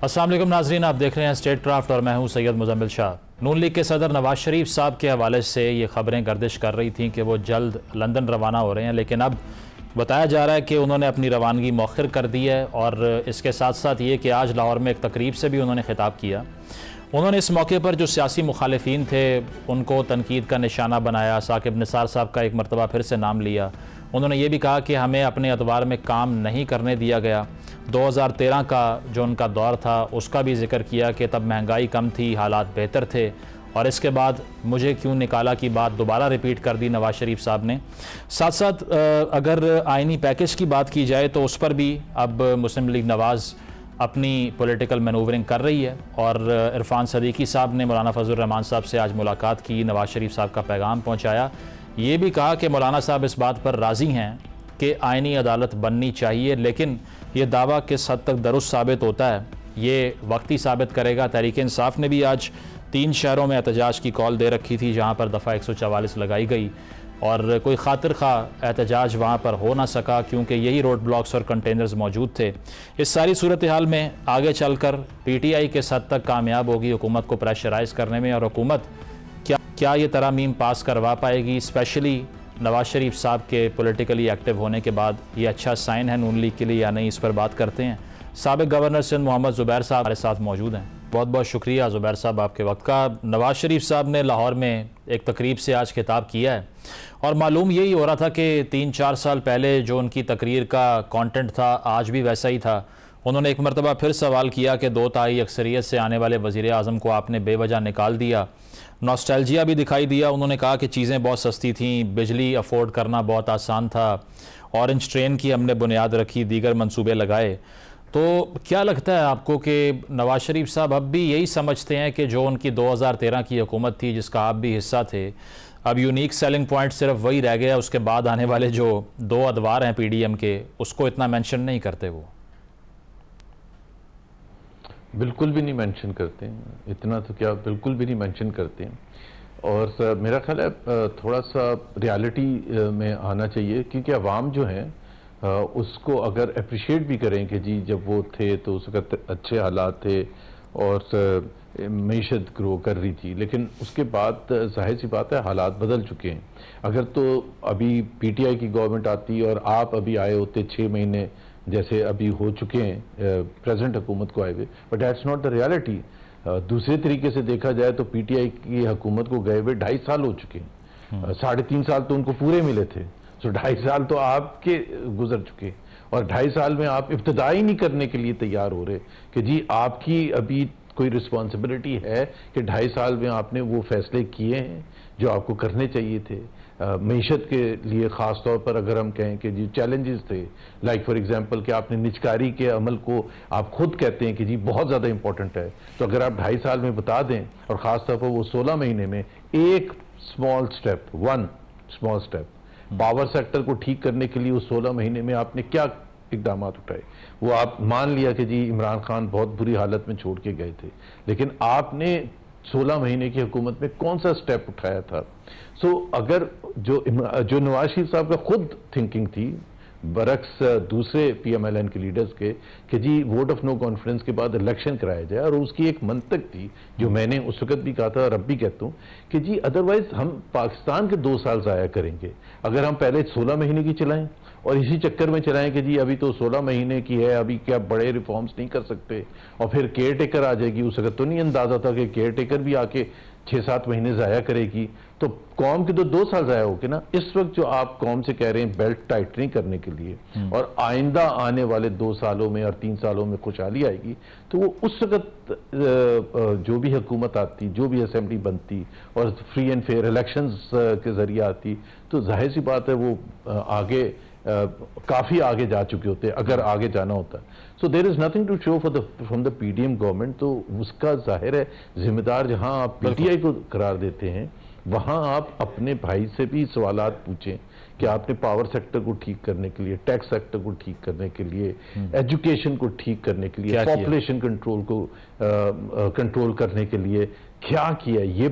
अस्सलाम वालेकुम नाजरीन, आप देख रहे हैं स्टेट क्राफ्ट और मैं हूं सैयद मुजम्मिल शाह। नून लीग के सदर नवाज शरीफ साहब के हवाले से ये खबरें गर्दिश कर रही थीं कि वो जल्द लंदन रवाना हो रहे हैं, लेकिन अब बताया जा रहा है कि उन्होंने अपनी रवानगी मौखर कर दी है। और इसके साथ साथ ये कि आज लाहौर में एक तकरीब से भी उन्होंने खिताब किया। उन्होंने इस मौके पर जो सियासी मुखालिफिन थे उनको तनकीद का निशाना बनाया। साकिब निसार साहब का एक मरतबा फिर से नाम लिया। उन्होंने ये भी कहा कि हमें अपने अतवार में काम नहीं करने दिया गया। 2013 का जो उनका दौर था उसका भी जिक्र किया कि तब महंगाई कम थी, हालात बेहतर थे, और इसके बाद मुझे क्यों निकाला की बात दोबारा रिपीट कर दी नवाज शरीफ साहब ने। साथ साथ अगर आइनी पैकेज की बात की जाए तो उस पर भी अब मुस्लिम लीग नवाज़ अपनी पॉलिटिकल मैनूवरिंग कर रही है। और इरफान सदीकी साहब ने मौलाना फजल रहमान साहब से आज मुलाकात की, नवाज शरीफ साहब का पैगाम पहुँचाया। ये भी कहा कि मौलाना साहब इस बात पर राज़ी हैं कि आइनी अदालत बननी चाहिए, लेकिन ये दावा किस हद तक दुरुस्त साबित होता है ये वक्ती साबित करेगा। तहरीक इंसाफ ने भी आज 3 शहरों में एहतजाज की कॉल दे रखी थी जहाँ पर दफ़ा 144 लगाई गई, और कोई खातिर खा एहतजाज वहाँ पर हो ना सका क्योंकि यही रोड ब्लॉक्स और कंटेनर्स मौजूद थे। इस सारी सूरत हाल में आगे चल कर PTI किस हद तक कामयाब होगी हुकूमत को प्रेशराइज़ करने में, और हुकूमत क्या ये तरामीम पास करवा पाएगी, स्पेशली नवाज शरीफ साहब के पॉलिटिकली एक्टिव होने के बाद, ये अच्छा साइन है नून लीग के लिए या नहीं, इस पर बात करते हैं। साबिक गवर्नर सिंध मोहम्मद ज़ुबैर साहब हमारे साथ मौजूद हैं। बहुत बहुत शुक्रिया ज़ुबैर साहब आपके वक्त का। नवाज शरीफ साहब ने लाहौर में एक तकरीब से आज खिताब किया है, और मालूम यही हो रहा था कि 3-4 साल पहले जो उनकी तकरीर का कंटेंट था आज भी वैसा ही था। उन्होंने एक मरतबा फिर सवाल किया कि 2 तिहाई अक्सरियत से आने वाले वज़ीर आज़म को आपने बेवजह निकाल दिया। नॉस्टैल्जिया भी दिखाई दिया। उन्होंने कहा कि चीज़ें बहुत सस्ती थीं, बिजली अफोर्ड करना बहुत आसान था, ऑरेंज ट्रेन की हमने बुनियाद रखी, दीगर मंसूबे लगाए। तो क्या लगता है आपको कि नवाज शरीफ साहब अब भी यही समझते हैं कि जो उनकी 2013 की हुकूमत थी जिसका आप भी हिस्सा थे, अब यूनिक सेलिंग पॉइंट सिर्फ वही रह गया, उसके बाद आने वाले जो 2 अदवार हैं PDM के उसको इतना मेंशन नहीं करते? वो बिल्कुल भी नहीं मेंशन करते हैं, इतना तो क्या बिल्कुल भी नहीं मेंशन करते हैं। और मेरा ख्याल है थोड़ा सा रियलिटी में आना चाहिए, क्योंकि अवाम जो है उसको अगर अप्रिशिएट भी करें कि जी जब वो थे तो उस वक्त अच्छे हालात थे और मीशत ग्रो कर रही थी, लेकिन उसके बाद जाहिर सी बात है हालात बदल चुके हैं। अगर तो अभी PTI की गवर्नमेंट आती और आप अभी आए होते 6 महीने जैसे अभी हो चुके हैं प्रेजेंट हुकूमत को आए हुए, but that's not the reality. दूसरे तरीके से देखा जाए तो PTI की हुकूमत को गए हुए 2.5 साल हो चुके हैं। 3.5 साल तो उनको पूरे मिले थे, तो 2.5 साल तो आपके गुजर चुके, और 2.5 साल में आप इब्तिदा ही नहीं करने के लिए तैयार हो रहे कि जी आपकी अभी कोई रिस्पॉन्सिबिलिटी है कि 2.5 साल में आपने वो फैसले किए हैं जो आपको करने चाहिए थे। मीशत के लिए ख़ास तौर पर अगर हम कहें कि जी चैलेंजेस थे, लाइक फॉर एग्जांपल कि आपने निजकारी के अमल को आप खुद कहते हैं कि जी बहुत ज़्यादा इंपॉर्टेंट है, तो अगर आप 2.5 साल में बता दें और ख़ास तौर पर वो 16 महीने में एक small step, 1 small step power sector को ठीक करने के लिए उस 16 महीने में आपने क्या इकदाम उठाए, वो आप मान लिया कि जी इमरान खान बहुत बुरी हालत में छोड़ के गए थे, लेकिन आपने 16 महीने की हुकूमत में कौन सा स्टेप उठाया था? अगर जो नवाज शरीफ साहब का खुद थिंकिंग थी बरक्स दूसरे PMLN के लीडर्स के कि जी वोट ऑफ नो कॉन्फिडेंस के बाद इलेक्शन कराया जाए, और उसकी एक मंतक थी जो मैंने उस वक्त भी कहा था और अब भी कहता हूँ कि जी अदरवाइज हम पाकिस्तान के 2 साल ज़ाया करेंगे अगर हम पहले 16 महीने की चलाएं और इसी चक्कर में चलाएं कि जी अभी तो 16 महीने की है, अभी क्या बड़े रिफॉर्म्स नहीं कर सकते, और फिर केयर टेकर आ जाएगी। उस वक्त तो नहीं अंदाजा था कि केयर टेकर भी आके 6-7 महीने ज़ाया करेगी, तो कौम के तो 2 साल ज़ाया होगे ना। इस वक्त जो आप कौम से कह रहे हैं बेल्ट टाइटनिंग करने के लिए और आइंदा आने वाले 2 सालों में और 3 सालों में खुशहाली आएगी, तो वो उस वक्त जो भी हुकूमत आती, जो भी असेंबली बनती और फ्री एंड फेयर इलेक्शंस के जरिए आती, तो जाहिर सी बात है वो आगे काफ़ी आगे जा चुके होते अगर आगे जाना होता। So there is nothing to show from the PDM government. तो उसका जाहिर है जिम्मेदार जहां आप PTI को करार देते हैं वहां आप अपने भाई से भी सवालात पूछें कि आपने पावर सेक्टर को ठीक करने के लिए, टैक्स सेक्टर को ठीक करने के लिए, एजुकेशन को ठीक करने के लिए, पॉपुलेशन कंट्रोल को कंट्रोल करने के लिए क्या किया। ये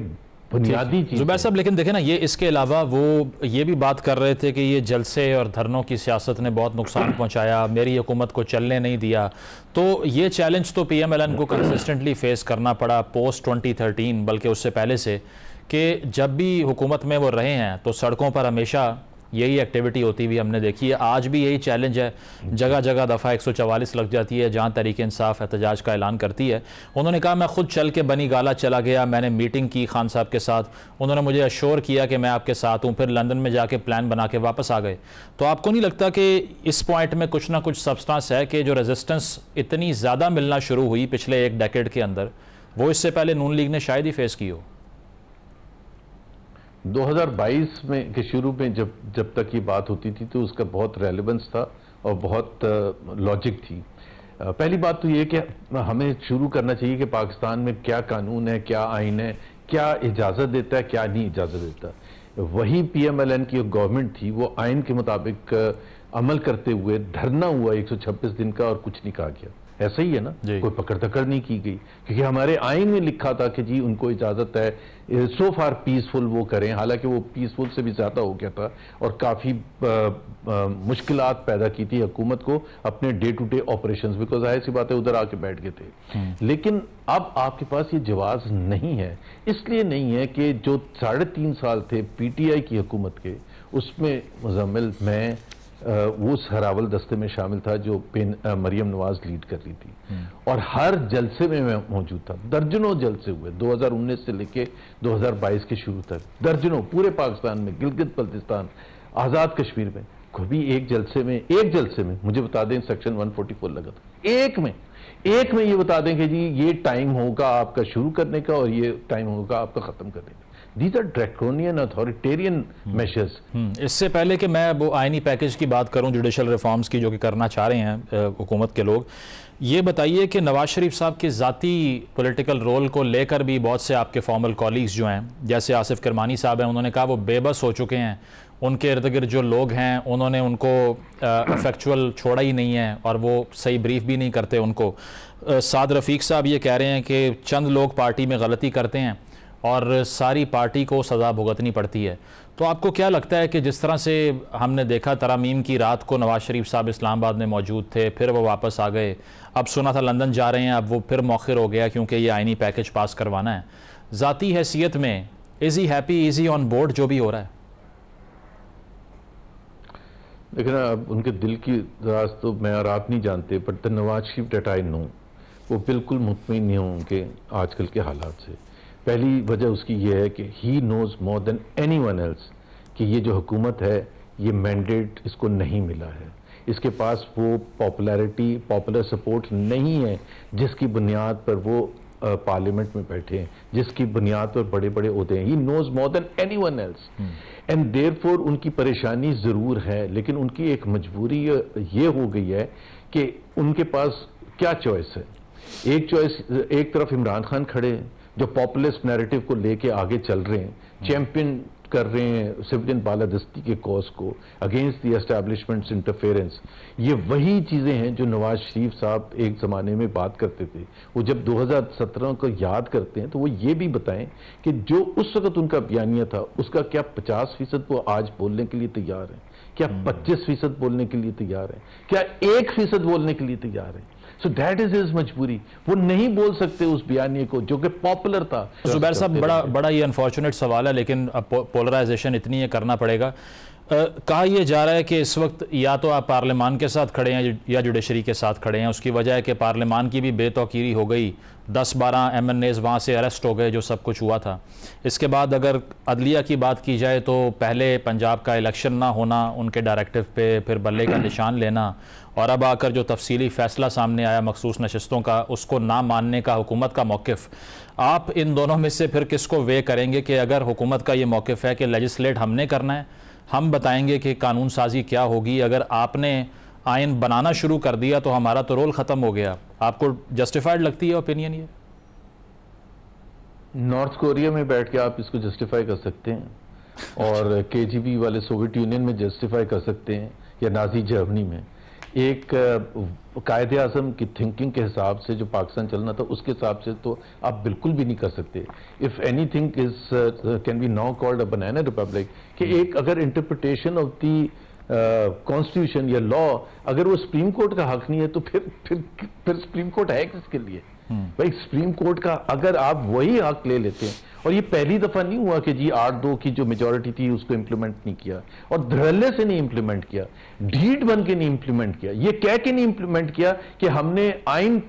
बुनियादी चीज़। जुबैर साहब, लेकिन देखें ना, ये इसके अलावा वो ये भी बात कर रहे थे कि ये जलसे और धरनों की सियासत ने बहुत नुकसान पहुंचाया, मेरी हुकूमत को चलने नहीं दिया। तो ये चैलेंज तो PMLN को कंसिस्टेंटली फेस करना पड़ा पोस्ट 2013, बल्कि उससे पहले से, कि जब भी हुकूमत में वो रहे हैं तो सड़कों पर हमेशा यही एक्टिविटी होती हुई हमने देखी है। आज भी यही चैलेंज है, जगह जगह दफ़ा 144 लग जाती है जहाँ तहरीक इंसाफ एहतजाज का ऐलान करती है। उन्होंने कहा मैं खुद चल के बनी गाला चला गया, मैंने मीटिंग की खान साहब के साथ, उन्होंने मुझे अश्योर किया कि मैं आपके साथ हूँ, फिर लंदन में जाके प्लान बना के वापस आ गए। तो आपको नहीं लगता कि इस पॉइंट में कुछ ना कुछ सब्सटेंस है कि जो रेजिस्टेंस इतनी ज़्यादा मिलना शुरू हुई पिछले एक डेकेड के अंदर, वो इससे पहले नून लीग ने शायद ही फेस की हो? 2022 में के शुरू में जब तक ये बात होती थी तो उसका बहुत रेलेवेंस था और बहुत लॉजिक थी। पहली बात तो ये कि हमें शुरू करना चाहिए कि पाकिस्तान में क्या कानून है, क्या आइन है, क्या इजाज़त देता है, क्या नहीं इजाज़त देता। वही PMLN की गवर्नमेंट थी, वो आइन के मुताबिक अमल करते हुए धरना हुआ 126 दिन का और कुछ नहीं कहा गया। ऐसा ही है ना, कोई पकड़ दकड़ नहीं की गई, क्योंकि हमारे आइन में लिखा था कि जी उनको इजाजत है सो फार पीसफुल वो करें। हालांकि वो पीसफुल से भी ज्यादा हो गया था और काफी मुश्किलात पैदा की थी हुकूमत को अपने day to day operations, because जाहिर सी बात है उधर आके बैठ गए थे। लेकिन अब आपके पास ये जवाब नहीं है। इसलिए नहीं है कि जो 3.5 साल थे PTI की हुकूमत के, उसमें मुजम्मिल मैं वो उस हरावल दस्ते में शामिल था जो मरियम नवाज लीड कर रही थी और हर जलसे में मैं मौजूद था। दर्जनों जलसे हुए 2019 से लेके 2022 के शुरू तक, दर्जनों पूरे पाकिस्तान में, गिलगित बल्तिस्तान, आज़ाद कश्मीर में। कभी एक जलसे में मुझे बता दें सेक्शन 144 लगा था। एक में ये बता दें कि जी ये टाइम होगा आपका शुरू करने का और ये टाइम होगा आपका खत्म करने का। These are draconian authoritarian measures। इससे पहले कि मैं वो आईनी पैकेज की बात करूं, जुडिशल रिफॉर्म्स की, जो कि करना चाह रहे हैं हुकूमत के लोग, ये बताइए कि नवाज शरीफ साहब के ज़ाती पॉलिटिकल रोल को लेकर भी बहुत से आपके फॉर्मल कॉलीग्स जो हैं, जैसे आसिफ किरमानी साहब हैं, उन्होंने कहा वो बेबस हो चुके हैं, उनके इर्द गिर्द जो लोग हैं उन्होंने उनको फैक्चुअल छोड़ा ही नहीं है और वो सही ब्रीफ भी नहीं करते उनको। साद रफ़ीक साहब ये कह रहे हैं कि चंद लोग पार्टी में गलती करते हैं और सारी पार्टी को सज़ा भुगतनी पड़ती है। तो आपको क्या लगता है कि जिस तरह से हमने देखा तरामीम की रात को नवाज शरीफ साहब इस्लामाबाद में मौजूद थे, फिर वो वापस आ गए, अब सुना था लंदन जा रहे हैं, अब वो फिर मौखिर हो गया क्योंकि ये आईनी पैकेज पास करवाना है, ज़ाती हैसियत में is he happy, is he on board जो भी हो रहा है? लेकिन अब उनके दिल की राज तो मैं और आप नहीं जानते, but the Nawaz Sharif that I know, वो बिल्कुल मुतमईन नहीं होंगे आजकल के हालात से। पहली वजह उसकी ये है कि he knows more than anyone else कि ये जो हुकूमत है, ये मैंडेट इसको नहीं मिला है, इसके पास वो पॉपुलैरिटी, पॉपुलर सपोर्ट नहीं है जिसकी बुनियाद पर वो पार्लियामेंट में बैठे हैं, जिसकी बुनियाद पर बड़े बड़े ओहदे हैं। He knows more than anyone else and therefore उनकी परेशानी ज़रूर है, लेकिन उनकी एक मजबूरी ये हो गई है कि उनके पास क्या चॉइस है। एक चॉइस, एक तरफ इमरान खान खड़े हैं जो पॉपुलिस्ट नैरेटिव को लेके आगे चल रहे हैं, चैंपियन कर रहे हैं सिविलियन बालादस्ती के कॉज को, अगेंस्ट द एस्टैब्लिशमेंट्स इंटरफेरेंस। ये वही चीज़ें हैं जो नवाज शरीफ साहब एक ज़माने में बात करते थे। वो जब 2017 को याद करते हैं तो वो ये भी बताएं कि जो उस वक्त उनका बयानिया था उसका क्या 50% वो आज बोलने के लिए तैयार हैं, क्या 25% बोलने के लिए तैयार हैं, क्या 1% बोलने के लिए तैयार हैं। सो दैट इज हिज मजबूरी। वो नहीं बोल सकते उस बयानी को जो कि पॉपुलर था। जुबैर साहब, बड़ा ये अनफॉर्चुनेट सवाल है, लेकिन अब पोलराइजेशन इतनी है, करना पड़ेगा। कहा यह जा रहा है कि इस वक्त या तो आप पार्लियामान के साथ खड़े हैं या जुडिशरी के साथ खड़े हैं। उसकी वजह है कि पार्लियामान की भी बेतौकीरी हो गई, 10-12 MNAs वहाँ से अरेस्ट हो गए, जो सब कुछ हुआ था। इसके बाद अगर अदलिया की बात की जाए तो पहले पंजाब का इलेक्शन ना होना उनके डायरेक्टिव पे, फिर बल्ले का निशान लेना, और अब आकर जो तफसीली फ़ैसला सामने आया मखसूस नशस्तों का, उसको ना मानने का हुकूमत का मौक़िफ़। आप इन दोनों में से फिर किसको वे करेंगे कि अगर हुकूमत का ये मौक़िफ़ है कि लेजिस्लेट हमने करना है, हम बताएंगे कि कानून साजी क्या होगी, अगर आपने आइन बनाना शुरू कर दिया तो हमारा तो रोल ख़त्म हो गया, आपको जस्टिफाइड लगती है ओपिनियन ये? नॉर्थ कोरिया में बैठ के आप इसको जस्टिफाई कर सकते हैं और KGB वाले सोवियत यूनियन में जस्टिफाई कर सकते हैं या नाजी जर्मनी में। एक कायदे आज़म की थिंकिंग के हिसाब से जो पाकिस्तान चलना था उसके हिसाब से तो आप बिल्कुल भी नहीं कर सकते। If anything is can be now called a banana Republic, कि एक अगर इंटरप्रिटेशन ऑफ दी कॉन्स्टिट्यूशन या लॉ अगर वो सुप्रीम कोर्ट का हक नहीं है तो फिर सुप्रीम कोर्ट है किसके लिए? भाई सुप्रीम कोर्ट का अगर आप वही हक ले लेते हैं, और ये पहली दफा नहीं हुआ कि जी 8-2 की जो मेजॉरिटी थी उसको इंप्लीमेंट नहीं किया, और धड़ल्ले से नहीं इंप्लीमेंट किया, ढीठ बन के नहीं इंप्लीमेंट किया, ये कह के नहीं इंप्लीमेंट किया कि हमने आइन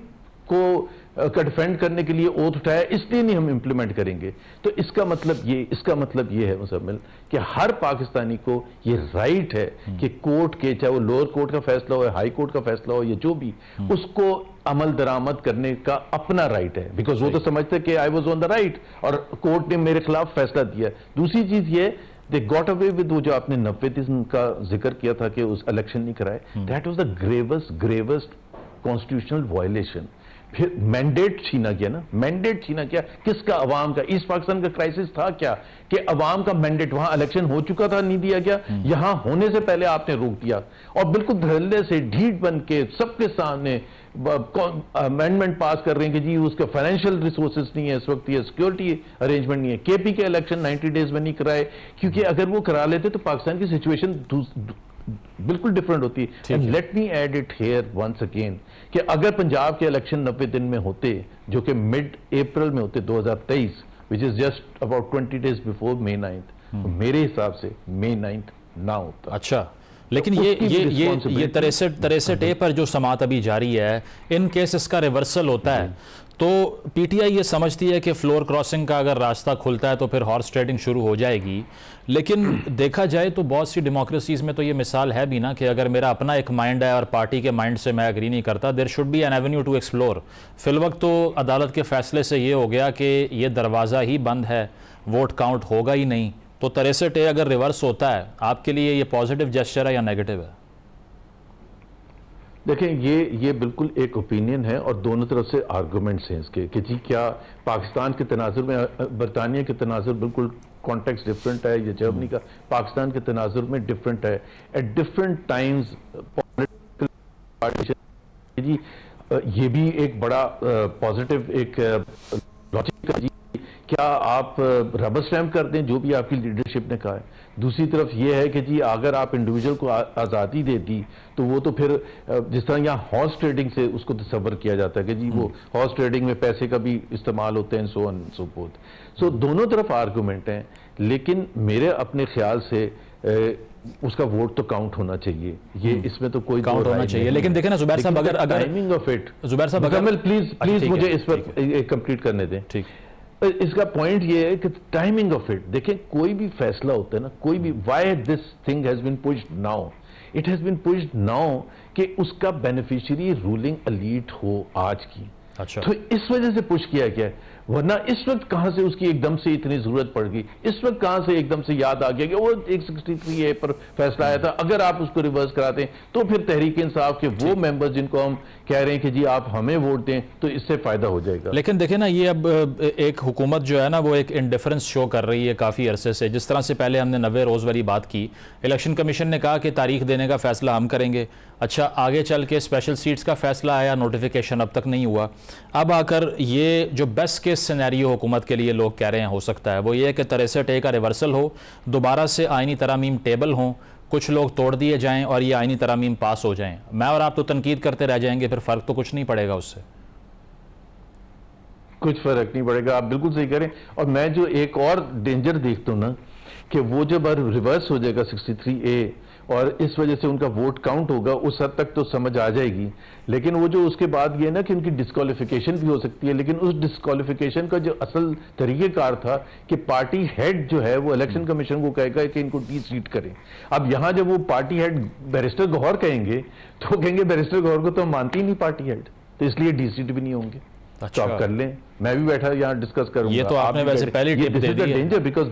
को का डिफेंड करने के लिए ओथ उठाया इसलिए नहीं हम इंप्लीमेंट करेंगे। तो इसका मतलब ये है मुसम्मिल कि हर पाकिस्तानी को ये राइट है कि कोर्ट के, चाहे वो लोअर कोर्ट का फैसला हो, हाई कोर्ट का फैसला हो, या जो भी, उसको अमल दरामद करने का अपना राइट है, बिकॉज वो तो समझते कि I was on the right और कोर्ट ने मेरे खिलाफ फैसला दिया। दूसरी चीज ये, दे गॉट अवे विद वो जो आपने 90 का जिक्र किया था कि उस इलेक्शन नहीं कराए, that was the gravest constitutional violation. फिर मैंडेट छीना गया ना, मैंडेट छीना गया किसका? अवाम का। ईस्ट पाकिस्तान का क्राइसिस था क्या कि अवाम का मैंडेट, वहां इलेक्शन हो चुका था, नहीं दिया गया, यहां होने से पहले आपने रोक दिया, और बिल्कुल धड़ल्ले से ढीठ बन के सबके सामने अमेंडमेंट पास कर रहे हैं कि जी उसका फाइनेंशियल रिसोर्सेज नहीं है इस वक्त, ये सिक्योरिटी अरेंजमेंट नहीं है। केपी के इलेक्शन 90 डेज में नहीं कराए, क्योंकि अगर वो करा लेते तो पाकिस्तान की सिचुएशन बिल्कुल डिफरेंट होती है। Let me add it here once again कि अगर पंजाब के इलेक्शन 90 दिन में होते, जो कि मिड अप्रैल में होते 2023, which is just about 20 days before May 9th, मेरे हिसाब से May 9th ना होता। अच्छा, लेकिन तो ये 63A पर जो समात अभी जारी है, इन केस इसका रिवर्सल होता है तो पीटीआई ये समझती है कि फ्लोर क्रॉसिंग का अगर रास्ता खुलता है तो फिर हॉर्स ट्रेडिंग शुरू हो जाएगी। लेकिन देखा जाए तो बहुत सी डेमोक्रेसीज़ में तो ये मिसाल है भी ना कि अगर मेरा अपना एक माइंड है और पार्टी के माइंड से मैं एग्री नहीं करता, there should be an avenue to explore. फिलवक्त तो अदालत के फैसले से ये हो गया कि ये दरवाज़ा ही बंद है, वोट काउंट होगा ही नहीं। तो 63A अगर रिवर्स होता है, आपके लिए ये पॉजिटिव जेस्चर है या नेगेटिव है? देखें, ये बिल्कुल एक ओपिनियन है और दोनों तरफ से आर्गूमेंट्स हैं इसके कि जी क्या पाकिस्तान के तनाजुर में बरतानिया के तनाजुर बिल्कुल कॉन्टेक्स्ट डिफरेंट है, या जर्मनी का पाकिस्तान के तनाजुर में डिफरेंट है। At different times political partition, जी ये भी एक बड़ा पॉजिटिव एक लॉजिक है जी, क्या आप रबर स्टैम्प कर दें जो भी आपकी लीडरशिप ने कहा है। दूसरी तरफ ये है कि जी अगर आप इंडिविजुअल को आज़ादी दे दी तो वो तो फिर जिस तरह यहाँ हॉर्स ट्रेडिंग से उसको तस्वर किया जाता है कि जी वो हॉर्स ट्रेडिंग में पैसे का भी इस्तेमाल होते हैं, सो ऑन सो फोर्थ। सो दोनों तरफ आर्गूमेंट हैं, लेकिन मेरे अपने ख्याल से उसका वोट तो काउंट होना चाहिए, ये इसमें तो कोई काउंट होना चाहिए। लेकिन देखें ना जुबैर साहब, अगर टाइमिंग ऑफ इट, जुबैर साहब प्लीज मुझे इस पर कंप्लीट करने दें। ठीक, इसका पॉइंट ये है कि टाइमिंग ऑफ इट, देखें कोई भी फैसला होता है ना, कोई भी, why this thing has been pushed now, it has been pushed now कि उसका बेनिफिशियरी रूलिंग एलीट हो आज की। अच्छा, तो इस वजह से पुश किया गया है, वरना इस वक्त कहां से उसकी एकदम से इतनी जरूरत पड़ गई, इस वक्त कहां से एकदम से याद आ गया कि वो 163A पर फैसला आया था, अगर आप उसको रिवर्स कराते हैं तो फिर तहरीक इंसाफ के वो मेंबर्स जिनको हम कह रहे हैं कि जी आप हमें वोट दें तो इससे फायदा हो जाएगा। लेकिन देखें ना, ये अब एक हुकूमत जो है ना वो एक इंडिफरेंस शो कर रही है काफ़ी अरसे से। जिस तरह से पहले हमने 90 रोज़ वाली बात की, इलेक्शन कमीशन ने कहा कि तारीख देने का फैसला हम करेंगे। अच्छा, आगे चल के स्पेशल सीट्स का फैसला आया, नोटिफिकेशन अब तक नहीं हुआ। अब आकर ये जो बेस्ट केस सिनेरियो हुकूमत के लिए लोग कह रहे हैं हो सकता है वो ये है कि 63A का रिवर्सल हो, दोबारा से आइनी तरामीम टेबल हों, कुछ लोग तोड़ दिए जाएं और ये आइनी तरामीम पास हो जाएं। मैं और आप तो तनकीद करते रह जाएंगे, फिर फ़र्क तो कुछ नहीं पड़ेगा उससे। कुछ फर्क नहीं पड़ेगा, आप बिल्कुल सही करें। और मैं जो एक और डेंजर देखता हूं ना कि वो जब रिवर्स हो जाएगा 63A और इस वजह से उनका वोट काउंट होगा, उस हद तक तो समझ आ जाएगी। लेकिन वो जो उसके बाद ये ना कि उनकी डिस्क्वालिफिकेशन भी हो सकती है, लेकिन उस डिस्क्वालिफिकेशन का जो असल तरीकेकार था कि पार्टी हेड जो है वो इलेक्शन कमीशन को कहेगा कि इनको डी-सीट करें। अब यहां जब वो पार्टी हेड बैरिस्टर गौहर कहेंगे तो कहेंगे बैरिस्टर गौहर को तो हम मानते ही नहीं पार्टी हेड, तो इसलिए डी-सीट भी नहीं होंगे। अच्छा, तो आप कर लें, मैं भी बैठा यहाँ डिस्कस करूंगा। ये तो आपने वैसे पहले टिप दे दी है। डेंजर बिकॉज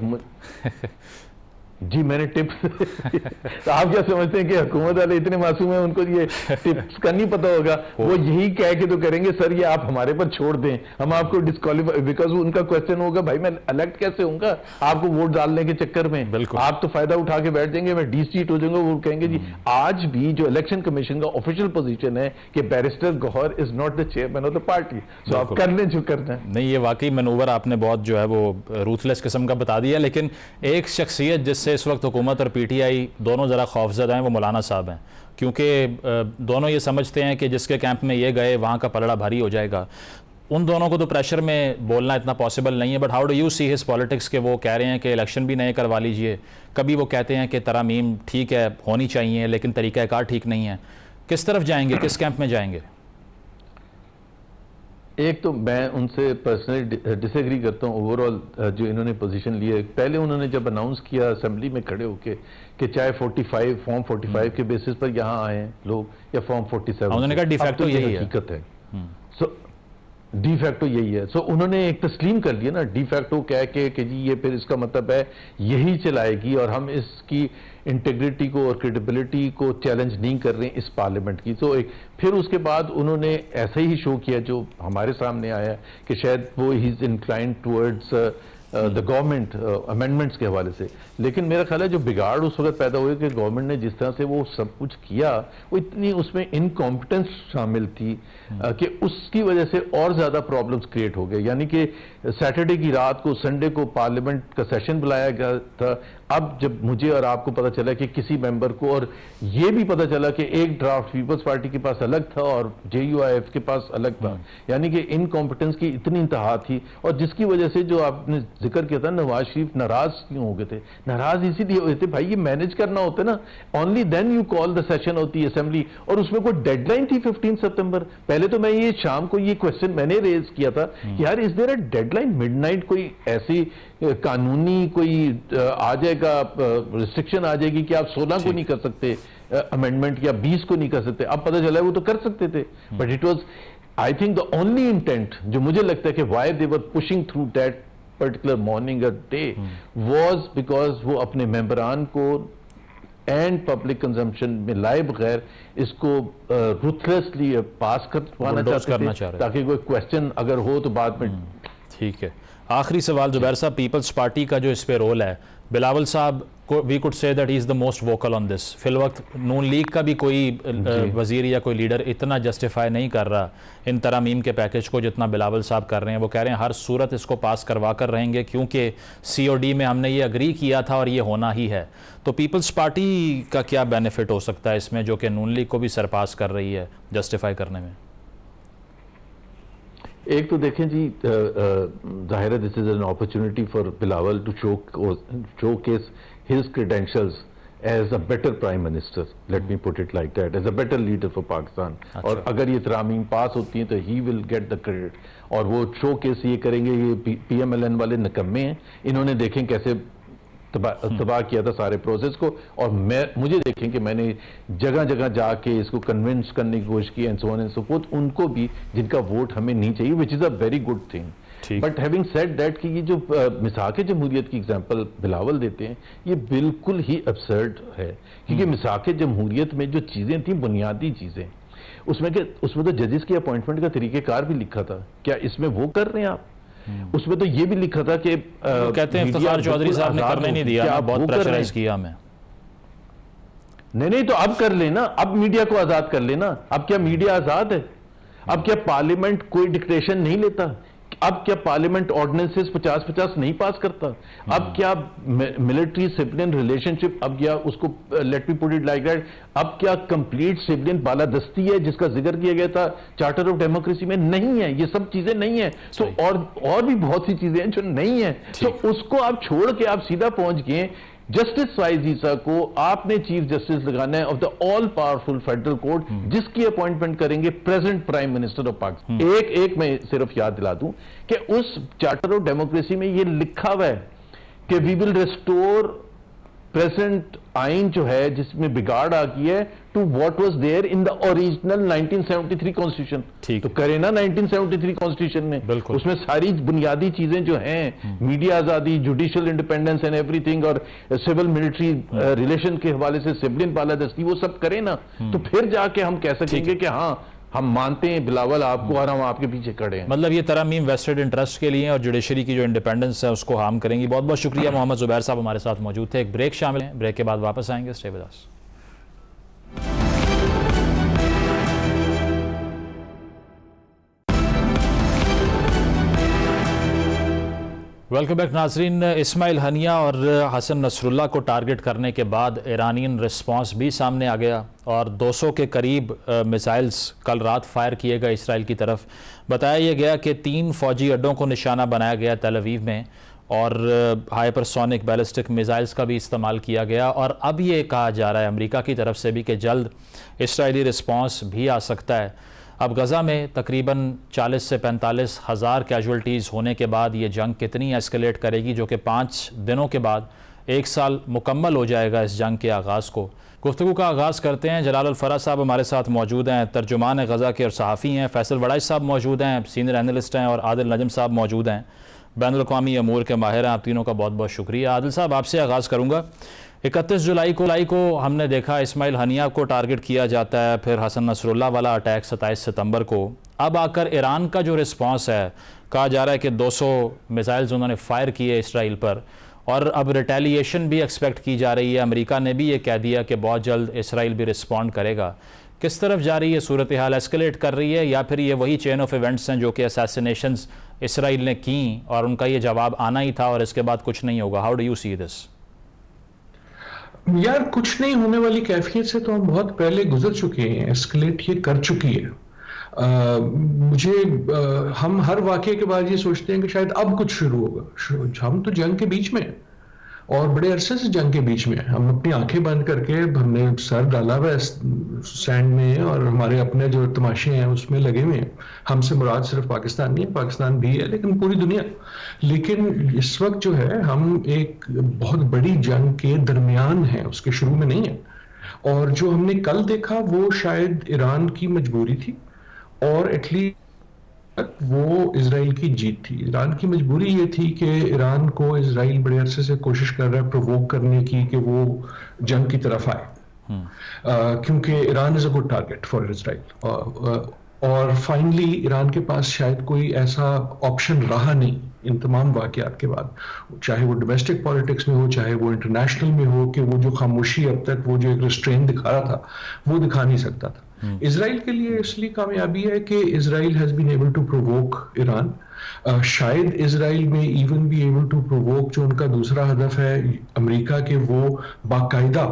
जी मैंने टिप्स तो आप क्या समझते हैं कि हुकूमत वाले इतने मासूम हैं उनको ये टिप्स का नहीं पता होगा? वो यही कह के तो करेंगे सर ये आप हमारे पर छोड़ दें, हम आपको डिस्क्वालीफाई, बिकॉज उनका क्वेश्चन होगा भाई मैं इलेक्ट कैसे होऊंगा आपको वोट डालने के चक्कर में? आप तो फायदा उठा के बैठ जाएंगे, मैं डिस्ट्रीट हो जाऊंगा। वो कहेंगे जी आज भी जो इलेक्शन कमीशन का ऑफिशियल पोजीशन है कि barrister Gohar is not the chairman of the party, so आप कर लें जो करना है। नहीं, ये वाकई मनूवर आपने बहुत जो है वो रूथलेस किस्म का बता दिया। लेकिन एक शख्सियत जिससे इस वक्त हुकूमत और पीटीआई दोनों ज़रा खौफजदा हैं वो मौलाना साहब हैं, क्योंकि दोनों ये समझते हैं कि जिसके कैंप में ये गए वहाँ का पलड़ा भारी हो जाएगा। उन दोनों को तो प्रेशर में बोलना इतना पॉसिबल नहीं है, but how do you see his politics के वो कह रहे हैं कि इलेक्शन भी नए करवा लीजिए, कभी वो कहते हैं कि तरमीम ठीक है होनी चाहिए लेकिन तरीक़ाकार ठीक नहीं है। किस तरफ जाएंगे, किस कैंप में जाएंगे? एक तो मैं उनसे पर्सनली डिसएग्री करता हूँ ओवरऑल जो इन्होंने पोजीशन ली है। पहले उन्होंने जब अनाउंस किया असेंबली में खड़े होके कि चाहे 45 फॉर्म 45 के बेसिस पर यहाँ आए लोग या फॉर्म 47, उन्होंने कहा डिफैक्टो यही हकीकत है। सो डिफैक्टो यही है। सो उन्होंने एक तस्लीम कर लिया ना डिफैक्टो कह के कि जी ये फिर इसका मतलब है यही चलाएगी और हम इसकी इंटीग्रिटी को और क्रेडिबिलिटी को चैलेंज नहीं कर रहे हैं इस पार्लियामेंट की। तो एक फिर उसके बाद उन्होंने ऐसे ही शो किया जो हमारे सामने आया कि शायद वो he is inclined towards the government amendments के हवाले से। लेकिन मेरा ख्याल है जो बिगाड़ उस वक्त पैदा हुए कि गवर्नमेंट ने जिस तरह से वो सब कुछ किया वो इतनी उसमें इनकॉम्पिटेंस शामिल थी कि उसकी वजह से और ज्यादा प्रॉब्लम्स क्रिएट हो गए। यानी कि सैटरडे की रात को संडे को पार्लियामेंट का सेशन बुलाया गया था। अब जब मुझे और आपको पता चला कि किसी मेंबर को, और ये भी पता चला कि एक ड्राफ्ट पीपल्स पार्टी के पास अलग था और JUIF के पास अलग था, यानी कि इनकॉम्पिटेंस की इतनी इंतहा थी। और जिसकी वजह से जो आपने जिक्र किया था नवाज शरीफ नाराज क्यों हो गए थे? नाराज इसीलिए हुए थे भाई ये मैनेज करना होता है ना, only then you call the session होती है असेंबली, और उसमें कोई डेडलाइन थी 15 सितंबर। पहले तो मैं ये शाम को ये क्वेश्चन मैंने रेज किया था कि यार is there a deadline midnight, कोई ऐसी कानूनी कोई आ जाएगा रिस्ट्रिक्शन आ जाएगी कि आप 16 को नहीं कर सकते अमेंडमेंट या 20 को नहीं कर सकते। अब पता चला है वो तो कर सकते थे, but it was I think the only intent जो मुझे लगता है कि why they were pushing through that particular morning और डे वाज बिकॉज वो अपने मेंबरान को एंड पब्लिक कंजम्पशन में लाए बगैर इसको रुथलेसली पास करवाना चाहते थे ताकि कोई क्वेश्चन अगर हो तो बाद में। ठीक है, आखिरी सवाल जुबैर साहब, पीपल्स पार्टी का जो इस पे रोल है, बिलावल साहब को we could say that he is the most vocal on this. फिल वक्त नून लीग का भी कोई वजीर या कोई लीडर इतना जस्टिफाई नहीं कर रहा इन तरामीम के पैकेज को जितना बिलावल साहब कर रहे हैं। वो कह रहे हैं हर सूरत इसको पास करवा कर रहेंगे क्योंकि COD में हमने ये अग्री किया था और ये होना ही है। तो पीपल्स पार्टी का क्या बेनिफिट हो सकता है इसमें जो कि नून लीग को भी सरपास कर रही है जस्टिफाई करने में? एक तो देखें जी जाहिर है this is an opportunity for Bilawal to showcase his credentials as a better prime minister, let me put it like that, as a better leader for Pakistan। और अगर ये तरामीम पास होती हैं तो he will get the credit, और वो showcase ये करेंगे ये PMLN वाले निकम्मे हैं, इन्होंने देखें कैसे तबाह किया था सारे प्रोसेस को, और मुझे देखें कि मैंने जगह जगह जाके इसको कन्विंस करने की कोशिश की and so on and so fourth, उनको भी जिनका वोट हमें नहीं चाहिए, which is a very good thing. But having said that कि ये जो मिसाक जमहूरियत की एग्जांपल बिलावल देते हैं ये बिल्कुल ही absurd है, क्योंकि मिसाक जमहूरियत में जो चीजें थी बुनियादी चीजें उसमें तो जजेस की अपॉइंटमेंट का तरीकेकार भी लिखा था, क्या इसमें वो कर रहे हैं आप? उसमें तो ये भी लिखा था कि कहते हैं इफ्तिखार चौधरी साहब ने करने नहीं दिया, बहुत प्रेशराइज किया हमें। नहीं तो अब कर लेना, अब मीडिया को आजाद कर लेना। अब क्या मीडिया आजाद है? अब क्या पार्लियामेंट कोई डिक्टेशन नहीं लेता? अब क्या पार्लियामेंट ऑर्डिनेंसेस 50-50 नहीं पास करता? अब क्या मिलिट्री सिविलियन रिलेशनशिप, अब क्या उसको let me put it like that, अब क्या कंप्लीट सिविलियन बालादस्ती है जिसका जिक्र किया गया था चार्टर ऑफ डेमोक्रेसी में? नहीं है, ये सब चीजें नहीं है। तो और भी बहुत सी चीजें हैं जो नहीं है, तो उसको आप छोड़ के आप सीधा पहुंच गए जस्टिस फाइज ईसा को आपने चीफ जस्टिस लगाना है of the all powerful federal court, जिसकी अपॉइंटमेंट करेंगे present prime minister of Pakistan. एक मैं सिर्फ याद दिला दूं कि उस चार्टर ऑफ डेमोक्रेसी में यह लिखा हुआ है कि वी विल रिस्टोर प्रेजेंट आइन जो है जिसमें बिगाड़ आ गई है to what was there in the original 1973 constitution. तो करे ना 1973 कॉन्स्टिट्यूशन में, उसमें सारी बुनियादी चीजें जो हैं, मीडिया आजादी, जुडिशियल इंडिपेंडेंस एंड एवरीथिंग, और सिविल मिलिट्री रिलेशन के हवाले से सिविलियन बालादस्ती, वो सब करे ना, तो फिर जाके हम कह सकेंगे कि हाँ हम मानते हैं बिलावल आपको और हम आपके पीछे खड़े हैं। मतलब ये तरमीम वेस्टेड इंटरेस्ट के लिए और जुडिशरी की जो इंडिपेंडेंस है उसको हार्म करेंगी। बहुत बहुत शुक्रिया। मोहम्मद जुबैर साहब हमारे साथ मौजूद थे। एक ब्रेक शामिल है, ब्रेक के बाद वापस आएंगे। Stay with us. Welcome back नाजरीन। इस्माइल हनिया और हसन नसरुल्लाह को टारगेट करने के बाद ईरानियन रिस्पांस भी सामने आ गया और 200 के करीब मिसाइल्स कल रात फायर किए गए इसराइल की तरफ। बताया यह गया कि 3 फौजी अड्डों को निशाना बनाया गया तेल अवीव में और हाइपरसोनिक बैलिस्टिक मिसाइल्स का भी इस्तेमाल किया गया। और अब ये कहा जा रहा है अमेरिका की तरफ से भी कि जल्द इसराइली रिस्पांस भी आ सकता है। अब गज़ा में तकरीबन 40 से 45 हज़ार कैजुअल्टीज़ होने के बाद ये जंग कितनी एस्केलेट करेगी, जो कि 5 दिनों के बाद 1 साल मुकम्मल हो जाएगा इस जंग के आगाज़ को। गुफ्तगू का आगाज़ करते हैं। जलाल अल फराज साहब हमारे साथ मौजूद हैं, तर्जुमान गज़ा के और सहाफ़ी हैं। फैसल वड़ाइच साहब मौजूद हैं, सीनियर एनालिस्ट हैं। और आदिल नजम साहब मौजूद हैं, बैनुल-अक़वामी अमूर के माहिर हैं। आप तीनों का बहुत बहुत शुक्रिया। आदिल साहब आपसे आगाज़ करूँगा। 31 जुलाई को हमने देखा इस्माइल हनिया को टारगेट किया जाता है, फिर हसन नसरुल्लाह वाला अटैक 27 सितंबर को। अब आकर ईरान का जो रिस्पांस है, कहा जा रहा है कि 200 मिसाइल्स उन्होंने फायर किए इसराइल पर और अब रिटेलिएशन भी एक्सपेक्ट की जा रही है। अमेरिका ने भी ये कह दिया कि बहुत जल्द इसराइल भी रिस्पॉन्ड करेगा। किस तरफ जा रही है सूरत हाल? एस्केलेट कर रही है या फिर ये वही चेन ऑफ इवेंट्स हैं जो कि असैसिनेशंस इसराइल ने की और उनका ये जवाब आना ही था और इसके बाद कुछ नहीं होगा? How do you see this? यार, कुछ नहीं होने वाली कैफियत से तो हम बहुत पहले गुजर चुके हैं। एस्केलेट ये कर चुकी है। हम हर वाकये के बाद ये सोचते हैं कि शायद अब कुछ शुरू होगा। हम तो जंग के बीच में और बड़े अरसे से जंग के बीच में। हम अपनी आंखें बंद करके हमने सर डाला हुआ सैंड में और हमारे अपने जो तमाशे हैं उसमें लगे हुए हैं। हमसे मुराद सिर्फ पाकिस्तान नहीं है, पाकिस्तान भी है, लेकिन पूरी दुनिया। लेकिन इस वक्त जो है हम एक बहुत बड़ी जंग के दरमियान हैं, उसके शुरू में नहीं है। और जो हमने कल देखा वो शायद ईरान की मजबूरी थी और एटलीस्ट वो इजराइल की जीत थी। ईरान की मजबूरी ये थी कि ईरान को इजराइल बड़े अरसे से कोशिश कर रहा है प्रोवोक करने की कि वो जंग की तरफ आए, क्योंकि Iran is a good target for Israel. और फाइनली ईरान के पास शायद कोई ऐसा ऑप्शन रहा नहीं इन तमाम वाकयात के बाद, चाहे वो डोमेस्टिक पॉलिटिक्स में हो, चाहे वो इंटरनेशनल में हो, कि वो जो खामोशी अब तक वो जो एक रिस्ट्रेन दिखा रहा था वो दिखा नहीं सकता था। इजराइल के लिए इसलिए कामयाबी है कि Israel has been able to provoke Iran. शायद Israel may even be able to provoke जो उनका दूसरा हदफ है अमेरिका के, वो बाकायदा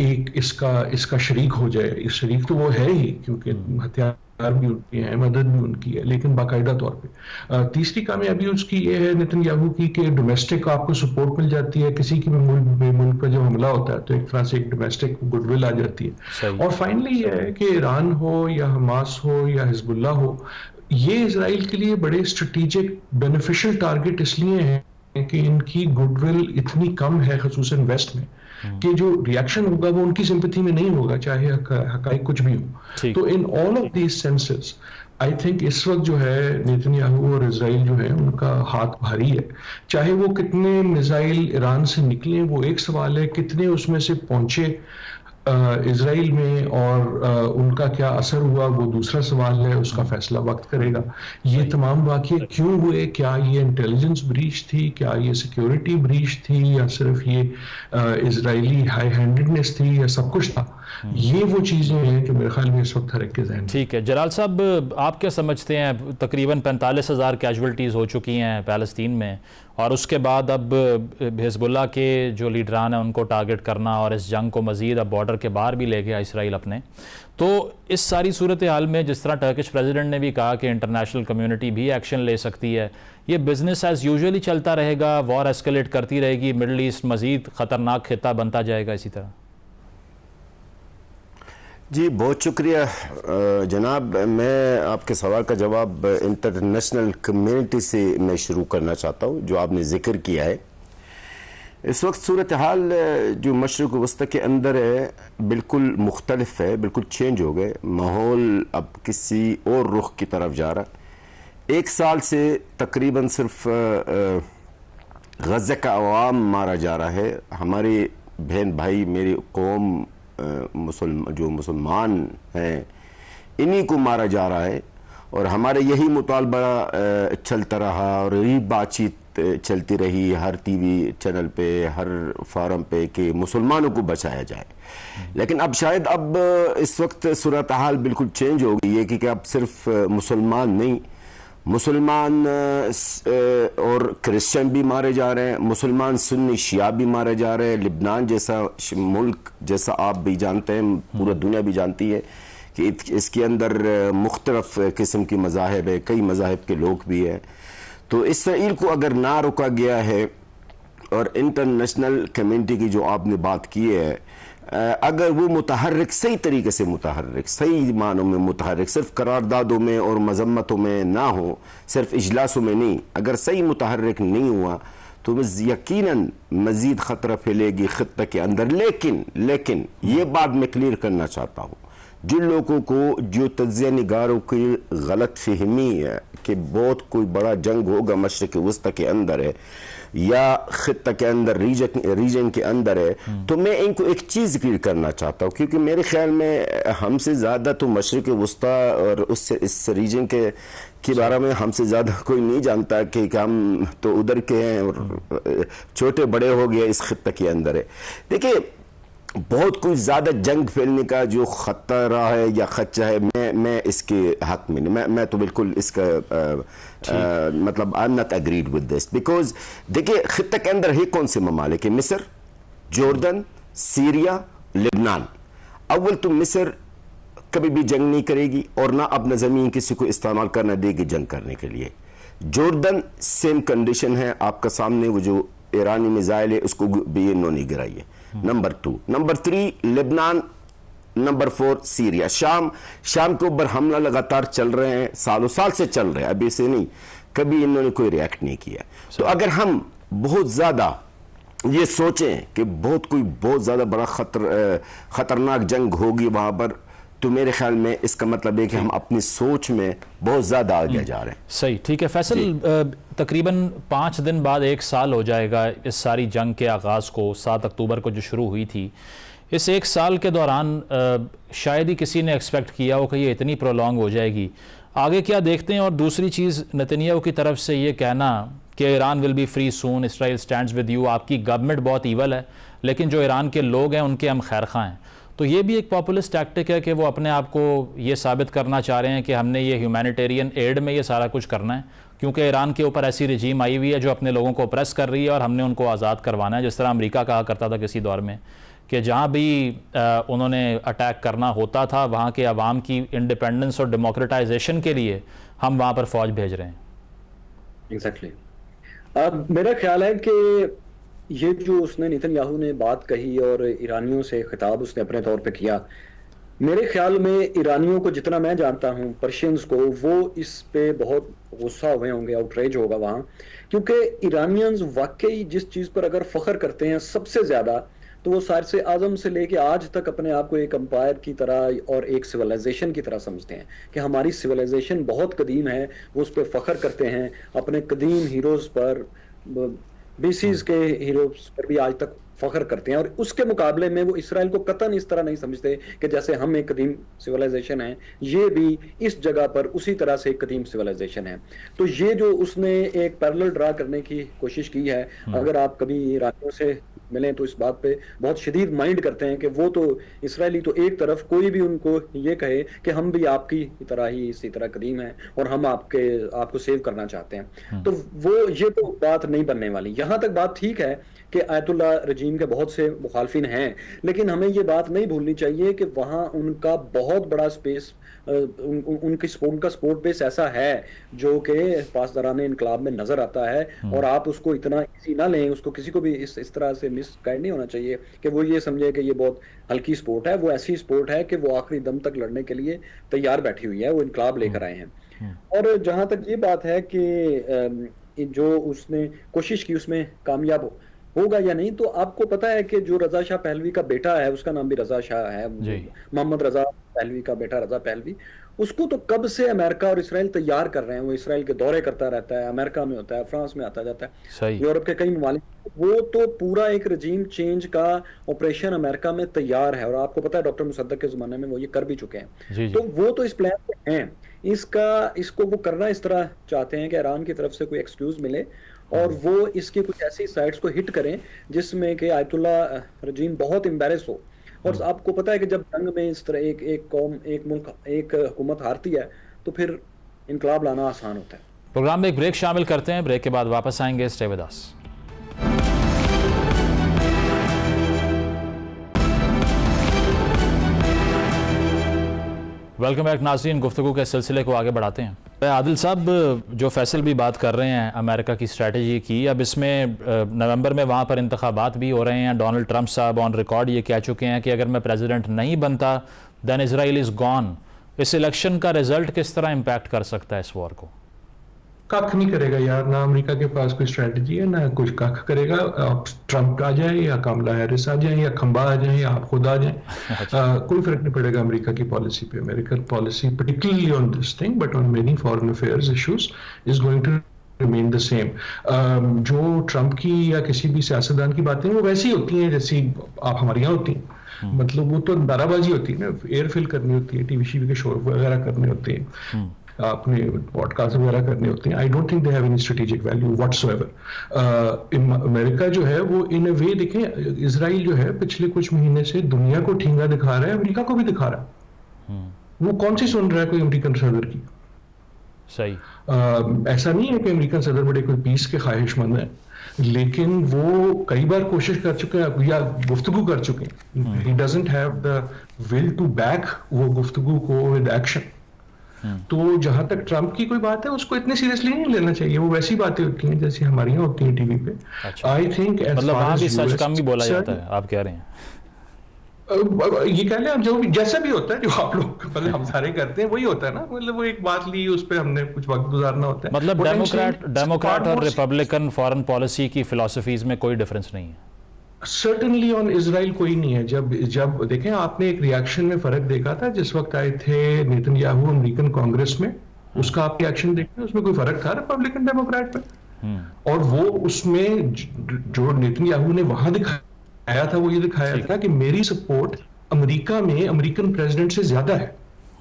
एक इसका शरीक हो जाए। इस शरीक तो वो है ही, क्योंकि हथियार भी उनकी है, मदद भी उनकी है, लेकिन बाकायदा तौर पे। तीसरी कामयाबी उसकी ये है नेतन्याहू की कि डोमेस्टिक आपको सपोर्ट मिल जाती है। किसी की भी मुल्क पर जब हमला होता है तो एक तरह से एक डोमेस्टिक गुडविल आ जाती है। और फाइनली ये है कि ईरान हो या हमास हो या हिजबुल्लाह हो, ये इजराइल के लिए बड़े स्ट्रेटेजिक बेनिफिशियल टारगेट इसलिए हैं कि इनकी गुडविल इतनी कम है, खसूसन वेस्ट में, कि जो रिएक्शन होगा वो उनकी सिंपैथी में नहीं होगा, चाहे हकाइक कुछ भी हो। तो in all of these senses I think इस वक्त जो है नेतन्याहू और इजराइल जो है उनका हाथ भारी है। चाहे वो कितने मिसाइल ईरान से निकले वो एक सवाल है, कितने उसमें से पहुंचे इजराइल में और उनका क्या असर हुआ वो दूसरा सवाल है, उसका फैसला वक्त करेगा। ये तमाम वाक़ये क्यों हुए? क्या ये इंटेलिजेंस ब्रीच थी, क्या ये सिक्योरिटी ब्रीच थी, या सिर्फ ये इजरायली हाई हैंडेडनेस थी, या सब कुछ था? ये वो चीज़ें हैं जो मेरे ख्याल में इस वक्त हर एक के ज़हन में। ठीक है जलाल साहब, आप क्या समझते हैं? तकरीबन 45,000 कैजुअल्टीज़ हो चुकी हैं फ़लस्तीन में और उसके बाद अब हिजबुल्लाह के जो लीडरान हैं उनको टारगेट करना और इस जंग को मज़ीद अब बॉर्डर के बाहर भी ले गया इसराइल अपने। तो इस सारी सूरत हाल में जिस तरह टर्किश प्रेसिडेंट ने भी कहा कि इंटरनेशनल कम्युनिटी भी एक्शन ले सकती है, ये बिजनेस एज यूजुअली चलता रहेगा, वॉर एस्केलेट करती रहेगी, मिडल ईस्ट मज़ीद ख़तरनाक खिता बनता जाएगा इसी तरह? जी बहुत शुक्रिया जनाब। मैं आपके सवाल का जवाब इंटरनेशनल कम्युनिटी से मैं शुरू करना चाहता हूँ, जो आपने जिक्र किया है। इस वक्त सूरत हाल जो मशरिक़ वस्ती के अंदर है बिल्कुल मुख्तलिफ है, बिल्कुल चेंज हो गए। माहौल अब किसी और रुख की तरफ जा रहा है। एक साल से तकरीबन सिर्फ गज़ा का अवाम मारा जा रहा है। हमारे बहन भाई, मेरी कौम जो मुसलमान हैं, इन्हीं को मारा जा रहा है। और हमारे यही मुतालबा चलता रहा और यही बातचीत चलती रही हर टीवी चैनल पे, हर फोरम पे कि मुसलमानों को बचाया जाए। लेकिन अब शायद अब इस वक्त सूरत हाल बिल्कुल चेंज हो गई है कि अब सिर्फ मुसलमान नहीं, मुसलमान और क्रिश्चियन भी मारे जा रहे हैं, मुसलमान सुन्नी शिया भी मारे जा रहे हैं। लिबनान जैसा मुल्क, जैसा आप भी जानते हैं, पूरा दुनिया भी जानती है कि इसके अंदर मुख्तलिफ किस्म की मज़ाहिब है, कई मज़ाहिब के लोग भी हैं। तो इसराइल को अगर ना रोका गया है और इंटरनेशनल कम्युनिटी की जो आपने बात की है, अगर वो मुतहर्रिक सही तरीके से मुतहर्रिक, सही मानों में मुतहर्रिक, सिर्फ करारदादों में और मजम्मतों में ना हो, सिर्फ इजलासों में नहीं, अगर सही मुतहर्रिक नहीं हुआ तो यकीनन मज़ीद ख़तरा फैलेगी ख़ित्ते के अंदर। लेकिन ये बात मैं क्लियर करना चाहता हूँ, जिन लोगों को जो तज्ज़िया निगारों की गलत फहमी है कि बहुत कोई बड़ा जंग होगा मशरिक़ वस्ती के अंदर है या ख़ित्ते के अंदर, रीजन के अंदर है, तो मैं इनको एक चीज़ क्लियर करना चाहता हूँ, क्योंकि मेरे ख्याल में हमसे ज़्यादा तो मशरिक़ वस्ती और उससे इस रीजन के बारे में हमसे ज़्यादा कोई नहीं जानता कि हम तो उधर के हैं और छोटे बड़े हो गए इस ख़ित्ते के अंदर है। देखिए, बहुत कुछ ज़्यादा जंग फैलने का जो ख़तरा है या खदशा है, मैं इसके हक में नहीं, मैं तो बिल्कुल इसका मतलब I am not agreed with this. Because देखिए, ख़ित्ते के अंदर है कौन से ममालिक है? मिस्र, जॉर्डन, सीरिया, लिबनान। अव्वल तो मिस्र कभी भी जंग नहीं करेगी और ना अपना ज़मीन किसी को इस्तेमाल करना देगी जंग करने के लिए। जॉर्डन सेम कंडीशन है आपका सामने, वो जो ईरानी मिसाइल है उसको भी इन्होंने गिराई है। Number 2, number 3 Lebanon, number 4 Syria. शाम के ऊपर हमला लगातार चल रहे हैं, सालों साल से चल रहे हैं, अभी से नहीं, कभी इन्होंने कोई रिएक्ट नहीं किया। तो अगर हम बहुत ज्यादा ये सोचें कि बहुत ज्यादा बड़ा खतरनाक जंग होगी वहां पर, तो मेरे ख्याल में इसका मतलब है कि हम अपनी सोच में बहुत ज़्यादा आगे जा रहे हैं। सही, ठीक है फैसल, तकरीबन 5 दिन बाद 1 साल हो जाएगा इस सारी जंग के आगाज़ को, 7 अक्टूबर को जो शुरू हुई थी। इस 1 साल के दौरान शायद ही किसी ने एक्सपेक्ट किया हो कि ये इतनी प्रोलॉन्ग हो जाएगी। आगे क्या देखते हैं? और दूसरी चीज़, नेतन्याहू की तरफ से ये कहना कि Iran will be free soon, Israel stands with you, आपकी गवर्नमेंट बहुत ईवल है लेकिन जो ईरान के लोग हैं उनके हम खैर खां हैं। तो ये भी एक पॉपुलिस्ट टैक्टिक है कि वो अपने आप को ये साबित करना चाह रहे हैं कि हमने ये ह्यूमैनिटेरियन एड में ये सारा कुछ करना है, क्योंकि ईरान के ऊपर ऐसी रजीम आई हुई है जो अपने लोगों को प्रेस कर रही है और हमने उनको आज़ाद करवाना है। जिस तरह अमेरिका कहा करता था किसी दौर में कि जहाँ भी उन्होंने अटैक करना होता था वहाँ के अवाम की इंडिपेंडेंस और डेमोक्रेटाइजेशन के लिए हम वहाँ पर फ़ौज भेज रहे हैं। एग्जैक्टली। मेरा ख्याल है कि ये जो उसने नेतन्याहू ने बात कही और ईरानियों से खिताब उसने अपने तौर पे किया, मेरे ख्याल में ईरानियों को जितना मैं जानता हूँ, पर्शियंस को, वो इस पे बहुत गुस्सा हुए होंगे, आउटरेज होगा वहाँ, क्योंकि ईरानियंस वाकई जिस चीज़ पर अगर फख्र करते हैं सबसे ज़्यादा, तो वो सार से आज़म से लेके आज तक अपने आप को एक एम्पायर की तरह और एक सिविलाइजेशन की तरह समझते हैं कि हमारी सिविलाइजेशन बहुत कदीम है। वो उस पर फख्र करते हैं, अपने कदीम हीरोज़ पर, बीसीज के हीरोज़ पर भी आज तक फख्र करते हैं। और उसके मुकाबले में वो इसराइल को कतन इस तरह नहीं समझते कि जैसे हम एक कदीम सिविलाइजेशन है, ये भी इस जगह पर उसी तरह से एक कदीम सिविलाइजेशन है। तो ये जो उसने एक पैरेलल ड्रा करने की कोशिश की है, अगर आप कभी ईरानियों से मिलें तो इस बात पे बहुत शदीद माइंड करते हैं कि वो तो इसराइली तो एक तरफ कोई भी उनको ये कहे कि हम भी आपकी तरह ही इसी तरह कदीम हैं और हम आपको सेव करना चाहते हैं, तो वो ये तो बात नहीं बनने वाली। यहाँ तक बात ठीक है कि आयतुल्लाह रजीम के बहुत से मुखालफिन हैं, लेकिन हमें ये बात नहीं भूलनी चाहिए कि वहाँ उनका बहुत बड़ा स्पेस, उनका सपोर्ट बेस ऐसा है जो कि पासदाराने इनकलाब में नजर आता है। और आप उसको इतना इजी ना लें, उसको किसी को भी इस तरह से मिसगाइड नहीं होना चाहिए कि वो ये समझे कि ये बहुत हल्की स्पोर्ट है। वो ऐसी स्पोर्ट है कि वो आखिरी दम तक लड़ने के लिए तैयार बैठी हुई है, वो इनकलाब लेकर आए हैं। और जहां तक ये बात है कि जो उसने कोशिश की उसमें कामयाब होगा या नहीं। तो आपको पता है कि जो रजा शाह पहलवी का बेटा है, उसका नाम भी रजा शाह है, मोहम्मद रजा पहलवी का बेटा रजा पहलवी, उसको तो कब से अमेरिका और इसराइल तैयार कर रहे हैं। वो इसराइल के दौरे करता रहता है, अमेरिका में होता है, फ्रांस में आता जाता है, यूरोप के कई ममालिक। वो तो पूरा एक रजीम चेंज का ऑपरेशन अमेरिका में तैयार है, और आपको पता है डॉक्टर मुसद्दक के जमाने में वो ये कर भी चुके हैं। तो वो तो इस प्लान पे हैं। इसको वो करना इस तरह चाहते हैं कि ईरान की तरफ से कोई एक्सक्यूज मिले और वो इसकी कुछ ऐसी साइट्स को हिट करें जिसमें कि आयतुल्ला रजीम बहुत एम्बैरेस हो। और आपको पता है कि जब जंग में इस तरह एक कौम, एक मुल्क, एक हुकूमत हारती है तो फिर इनकलाब लाना आसान होता है। प्रोग्राम में एक ब्रेक शामिल करते हैं, ब्रेक के बाद वापस आएंगे। Stay with us. Welcome back नाज़रीन, गुफ्तगू के सिलसिले को आगे बढ़ाते हैं। आदिल साहब, जो फैसल भी बात कर रहे हैं अमेरिका की स्ट्रेटजी की, अब इसमें नवंबर में वहाँ पर इंतखाबात भी हो रहे हैं। डोनाल्ड ट्रंप साहब ऑन रिकॉर्ड ये कह चुके हैं कि अगर मैं प्रेसिडेंट नहीं बनता दैन इजराइल इज़ गॉन। इस इलेक्शन का रिजल्ट किस तरह इम्पैक्ट कर सकता है इस वॉर को? कख नहीं करेगा यार, ना अमेरिका के पास कोई स्ट्रेटजी है ना कुछ कख करेगा। ट्रंप आ जाए या कमला हैरिस आ जाए या खंबा आ जाए या आप खुद आ जाए, कोई फर्क नहीं पड़ेगा अमेरिका की पॉलिसी पे। American policy particularly on this thing but on many foreign affairs issues is going to remain the same. जो ट्रंप की या किसी भी सियासतदान की बातें वो वैसी होती हैं जैसी आप हमारे यहाँ होती हैं। मतलब वो तो नाराबाजी होती है ना, एयर फिल करनी होती है, टीवी के शो वगैरह करने होते हैं, अपने पॉडकास्ट वगैरह करने होते हैं। I don't think they have any strategic value whatsoever. America जो है वो इन अ वे, देखें, इजराइल जो है पिछले कुछ महीने से दुनिया को ठेंगा दिखा रहा है, अमेरिका को भी दिखा रहा है। वो कौन सी सुन रहा है कोई अमेरिकन सदर की? सही ऐसा नहीं है कि अमेरिकन सदर बड़े कोई पीस के ख्वाहिशमंद है, लेकिन वो कई बार कोशिश कर चुके हैं या गुफ्तगू कर चुके हैं। He doesn't have the will to back वो गुफ्तगू को विद एक्शन। तो जहां तक ट्रंप की कोई बात है उसको इतने सीरियसली नहीं लेना चाहिए। वो वैसी बातें होती हैं जैसी हमारी यहाँ होती हैं टीवी पे। आई थिंक मतलब वहां भी सच कम भी बोला जाता है, आप कह रहे हैं? ये कह लें आप, जो भी जैसा भी होता है, जो आप लोग मतलब हम सारे करते हैं वही होता है ना। मतलब वो एक बात ली, उस पर हमने कुछ वक्त गुजारना होता है। मतलब डेमोक्रेट और रिपब्लिकन फॉरेन पॉलिसी की फिलॉसफीज में कोई डिफरेंस नहीं है? सर्टनली ऑन इजराइल कोई नहीं है। जब देखें, आपने एक रिएक्शन में फर्क देखा था जिस वक्त आए थे नेतन्याहू अमेरिकन कांग्रेस में, उसका आप रिएक्शन देखते हैं, उसमें कोई फर्क था रिपब्लिकन डेमोक्रेट में? और वो उसमें जो नेतन्याहू ने वहां दिखाया था वो ये दिखाया था कि मेरी सपोर्ट अमेरिका में अमेरिकन प्रेसिडेंट से ज्यादा है।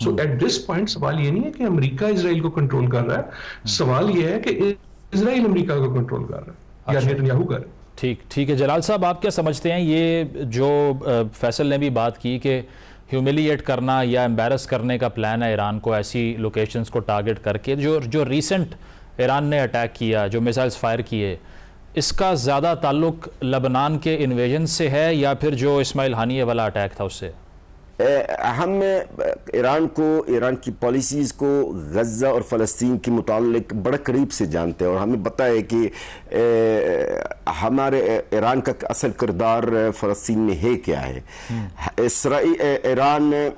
सो एट दिस पॉइंट सवाल ये नहीं है कि अमेरिका इजराइल को कंट्रोल कर रहा है, सवाल ये है कि इजराइल अमेरिका को कंट्रोल कर रहा है या नेतन्याहू कर रहा है। ठीक है। जलाल साहब, आप क्या समझते हैं, ये जो फैसल ने भी बात की कि ह्यूमिलिएट करना या एम्बैरस करने का प्लान है ईरान को ऐसी लोकेशंस को टारगेट करके, जो रीसेंट ईरान ने अटैक किया, जो मिसाइल्स फायर किए, इसका ज़्यादा ताल्लुक लबनान के इन्वेजन से है या फिर जो इस्माइल हानिये वाला अटैक था उससे? हम ईरान की पॉलिसीज़ को गज़ा और फ़लस्तीन के मुताल्लिक बड़े करीब से जानते हैं और हमें पता है कि हमारे ईरान का असल किरदार फ़लस्तीन में है क्या है। ईरान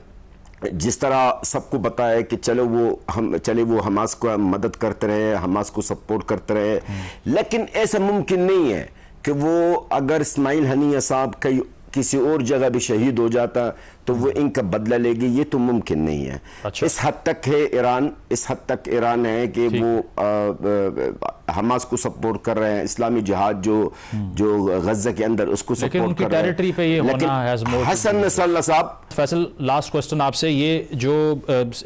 जिस तरह सबको पता है कि चले वो हमास को मदद करते रहे, हमास को सपोर्ट करते रहे, लेकिन ऐसा मुमकिन नहीं है कि वो अगर इस्माइल हनिया साहब किसी और जगह भी शहीद हो जाता तो वो इनका बदला लेगी, ये तो मुमकिन नहीं है। अच्छा। इस हद तक ईरान है कि वो हमास को सपोर्ट कर रहे हैं, इस्लामी जिहाद जो गज़ा के अंदर उसको सपोर्ट कर रहे हैं। पे ये होना हसन नसरल्लाह साहब। फैसल, लास्ट क्वेश्चन आपसे, ये जो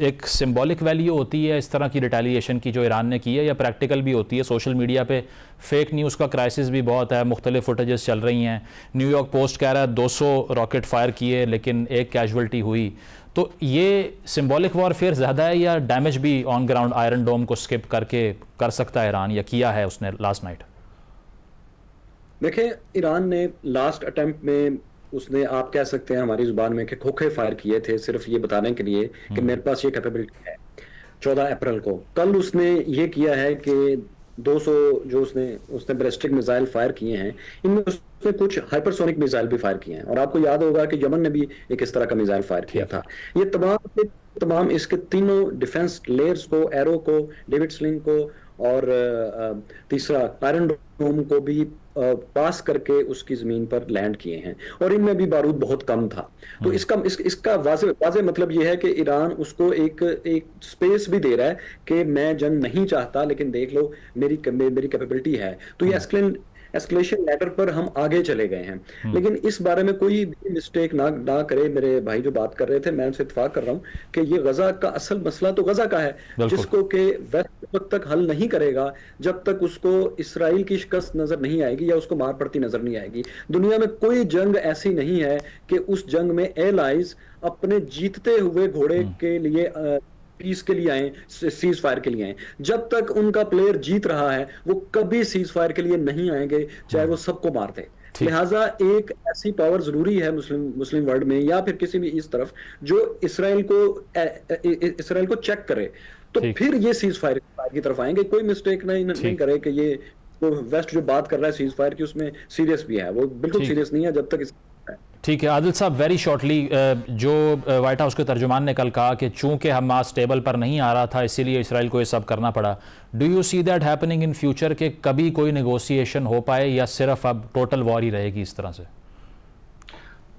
एक सिंबॉलिक वैल्यू होती है इस तरह की रिटेलिएशन की जो ईरान ने की है, या प्रैक्टिकल भी होती है? सोशल मीडिया पे फेक न्यूज़ का क्राइसिस भी बहुत है, मुख्तलिफ फुटेजेस चल रही हैं। न्यूयॉर्क पोस्ट कह रहा है 200 रॉकेट फायर किए लेकिन एक कैजुअल्टी हुई। तो ये सिंबॉलिक वॉरफेयर ज़्यादा है या डैमेज भी ऑन ग्राउंड आयरन डोम को स्किप करके कर सकता है ईरान, या किया है उसने लास्ट नाइट? देखें, ईरान ने लास्ट अटेम्प्ट में उसने, आप कह सकते हैं हमारी जुबान में, कि खोखे फायर किए थे सिर्फ ये बताने के लिए कि मेरे पास ये कैपेबिलिटी है। 14 अप्रैल को कल उसने ये किया है कि 200 जो उसने बैलिस्टिक मिसाइल फायर किए हैं, इनमें उसने कुछ हाइपरसोनिक मिसाइल भी फायर किए हैं। और आपको याद होगा कि यमन ने भी एक इस तरह का मिसाइल फायर किया था। ये तमाम इसके तीनों डिफेंस लेयर्स को, एरो को, डेविड स्लिंग को और तीसरा आयरन डोम को भी पास करके उसकी जमीन पर लैंड किए हैं, और इनमें भी बारूद बहुत कम था। तो इसका वाज़े मतलब यह है कि ईरान उसको एक स्पेस भी दे रहा है कि मैं जंग नहीं चाहता, लेकिन देख लो मेरी कैपेबिलिटी है। तो ये एस्केलेशन लेटर पर हम आगे चले गए हैं। लेकिन इस बारे में कोई भी मिस्टेक ना करे, मेरे भाई जो बात कर रहे थे, मैं उनसे इत्तेफाक कर रहा हूं कि ये गजा का असल मसला तो गजा का है, जिसको कि वेस्ट वक्त तक हल नहीं करेगा जब तक उसको इसराइल की शिकस्त नजर नहीं आएगी या उसको मार पड़ती नजर नहीं आएगी। दुनिया में कोई जंग ऐसी नहीं है कि उस जंग में एलाइज अपने जीतते हुए घोड़े के लिए पीस के लिए आए, सीज फायर के लिए आए। जब तक उनका प्लेयर जीत रहा है वो कभी सीज फायर के लिए नहीं आएंगे, चाहे वो सबको मार दे। लिहाजा एक ऐसी पावर जरूरी है मुस्लिम वर्ल्ड में या फिर किसी भी इस तरफ जो इसराइल को चेक करे, तो फिर ये सीज फायर की तरफ आएंगे। कोई मिस्टेक नहीं करे कि ये तो वेस्ट जो बात कर रहा है सीज फायर की उसमें सीरियस भी है, वो बिल्कुल सीरियस नहीं है जब तक। ठीक है आदिल साहब, वेरी शॉर्टली, जो व्हाइट हाउस के तर्जुमान ने कल कहा कि चूंकि हमास टेबल पर नहीं आ रहा था इसीलिए इसराइल को ये सब करना पड़ा, do you see that happening in future के कभी कोई नेगोशिएशन हो पाए या सिर्फ अब टोटल वॉर ही रहेगी इस तरह से?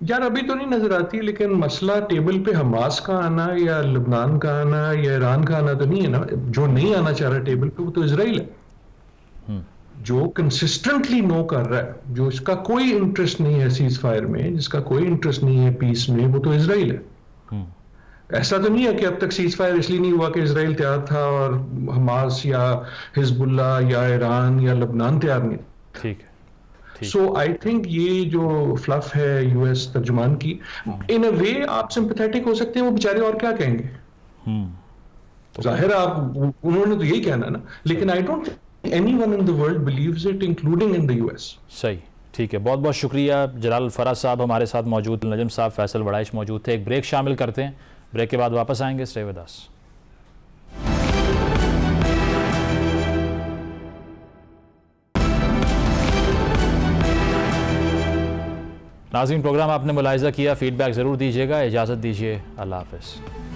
यार अभी तो नहीं नजर आती, लेकिन मसला टेबल पे हमास का आना या लबनान का आना या ईरान का आना तो नहीं है ना। जो नहीं आना चाह रहा टेबल पे वो तो इसराइल है, जो कंसिस्टेंटली नो कर रहा है, जो इसका कोई इंटरेस्ट नहीं है सीज फायर में, जिसका कोई इंटरेस्ट नहीं है पीस में, वो तो इसराइल है। ऐसा तो नहीं है कि अब तक सीज फायर इसलिए नहीं हुआ कि इसराइल तैयार था और हमास या हिजबुल्ला या ईरान या लबनान तैयार नहीं। ठीक है। सो आई थिंक ये जो फ्लफ है यूएस तर्जुमान की, इन अ वे आप सिंपैथेटिक हो सकते हैं, वो बेचारे और क्या कहेंगे। जाहिर आप उन्होंने तो यही कहना ना, लेकिन I don't anyone in the world believes it, including in the US. सही, ठीक है। बहुत बहुत शुक्रिया जलाल फराज साहब हमारे साथ मौजूद, नजम साहब, फैसल वड़ाइश मौजूद थे। एक ब्रेक शामिल करते हैं, ब्रेक के बाद वापस आएंगे। स्टे विद अस। नाज़रीन, प्रोग्राम आपने मुलाहिज़ा किया, फीडबैक ज़रूर दीजिएगा। इजाज़त दीजिए, अल्लाह हाफ़िज़।